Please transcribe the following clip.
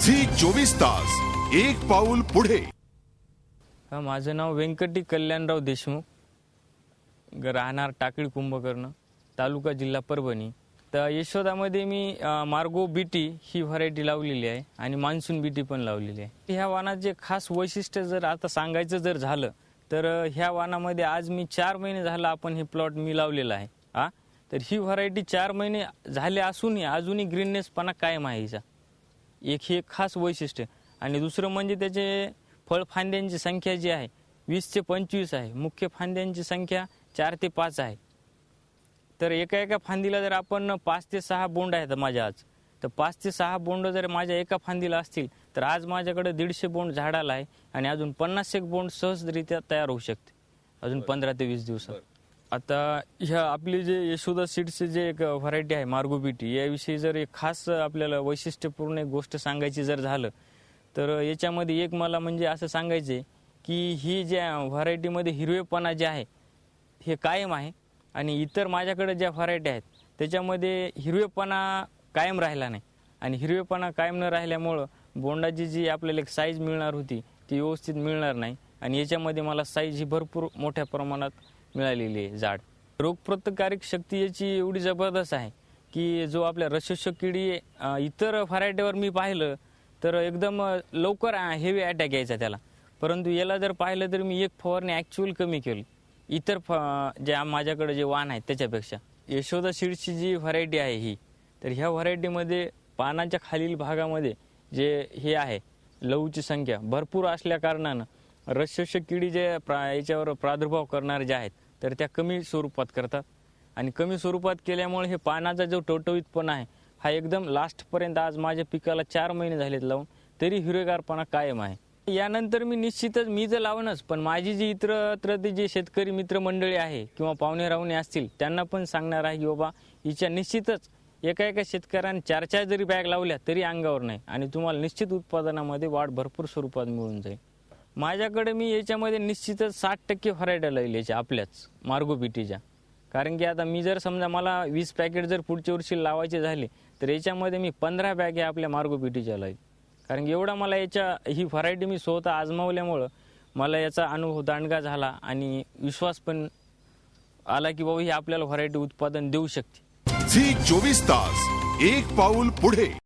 Zee 24 तास एक पाऊल पुढे। माझं नाव व्यंकटी कल्याणराव देशमुख, राहणार टाकळी कुंभकर्ण, तालुका जिल्हा परभणी। तर यशोदामध्ये मी मार्गो बीटी ही व्हरायटी लावलेली आहे आणि मान्सून बीटी पण लावलेली आहे। ह्या वाणाचे खास वैशिष्ट्य जर आता सांगायचं जर झालं तर ह्या वाणामध्ये आज मी 4 महिने झाला आपण हे प्लॉट मी लावलेला आहे। तर ही व्हरायटी 4 महिने झाले असूनही अजूनही ग्रीननेसपणा कायम आहे हिचा, एक हे खास वैशिष्ट्य। आणि दुसरं म्हणजे त्याचे फळफांद्यांची संख्या जी आहे 20 ते 25 आहे, मुख्य फांद्यांची संख्या 4 ते 5 आहे। तर एका फांदीला जर आपण 5 ते 6 बोंड आहेत माझ्या आज, तर 5 ते 6 बोंड जर माझ्या एका फांदीला असतील तर आज माझ्याकडे 150 बोंड झाडाला आहे आणि अजून 50 बोंड सहजरित्या तयार होऊ शकते अजून 15 ते 20 दिवसात। आता ह्या आपली जे यशोदा सीड्सचे जे एक व्हरायटी आहे मार्गो बीटी, याविषयी जर एक खास आपल्याला वैशिष्ट्यपूर्ण एक गोष्ट सांगायची जर झालं तर याच्यामध्ये एक मला म्हणजे असं सांगायचं आहे की ही ज्या व्हरायटीमध्ये हिरवेपणा जे आहे हे कायम आहे आणि इतर माझ्याकडे ज्या व्हरायटी आहेत त्याच्यामध्ये हिरवेपणा कायम राहिला नाही आणि हिरवेपणा कायम न राहिल्यामुळं बोंडाची जी आपल्याला एक साईज मिळणार होती ती व्यवस्थित मिळणार नाही आणि याच्यामध्ये मला साईज ही भरपूर मोठ्या प्रमाणात मिळालेली आहे। झाड रोगप्रतिकारक शक्ती याची एवढी जबरदस्त आहे की जो आपल्या रसशोषक किडी इतर व्हरायटीवर मी पाहिलं तर एकदम लवकर हेवी अटॅक यायचा त्याला, परंतु याला जर पाहिलं तर मी एक फवारणी ॲक्च्युअल कमी केली इतर जे माझ्याकडे जे वाण आहेत त्याच्यापेक्षा। यशोदा सीड्सची जी व्हरायटी आहे ही, तर ह्या व्हरायटीमध्ये पानाच्या खालील भागामध्ये जे हे आहे लवची संख्या भरपूर असल्या कारणानं रसशोषक किडी जे याच्यावर प्रादुर्भाव करणारे जे आहेत तर त्या कमी स्वरूपात करतात आणि कमी स्वरूपात केल्यामुळे हे पानाचा जो टवटवीतपणा आहे हा एकदम लास्टपर्यंत, आज माझ्या पिकाला 4 महिने झालेत लावून तरी हिरवेगारपणा कायम आहे। यानंतर मी निश्चितच मी जर लावणच, पण माझी जी इतरत्र जे शेतकरी मित्रमंडळी आहे किंवा पाहुणे राहुणे असतील त्यांना पण सांगणार आहे की बाबा हिच्या निश्चितच एका शेतकऱ्याने 4 जरी बॅग लावल्या तरी अंगावर नाही आणि तुम्हाला निश्चित उत्पादनामध्ये वाढ भरपूर स्वरूपात मिळून जाईल। माझ्याकडे मी याच्यामध्ये निश्चितच 60% व्हरायटी लावली याच्या आपल्याच मार्गो बीटीच्या, कारण की आता मी जर समजा मला 20 पॅकेट जर पुढच्या वर्षी लावायचे झाले तर याच्यामध्ये मी 15 बॅग आपल्या मार्गो बीटीच्या लावेल, कारण की एवढा मला ही व्हरायटी मी स्वतः आजमावल्यामुळं मला याचा अनुभव दांडगा झाला आणि विश्वास पण आला की बाबा ही आपल्याला व्हरायटी उत्पादन देऊ शकते। झी 24 तास एक पाऊल पुढे।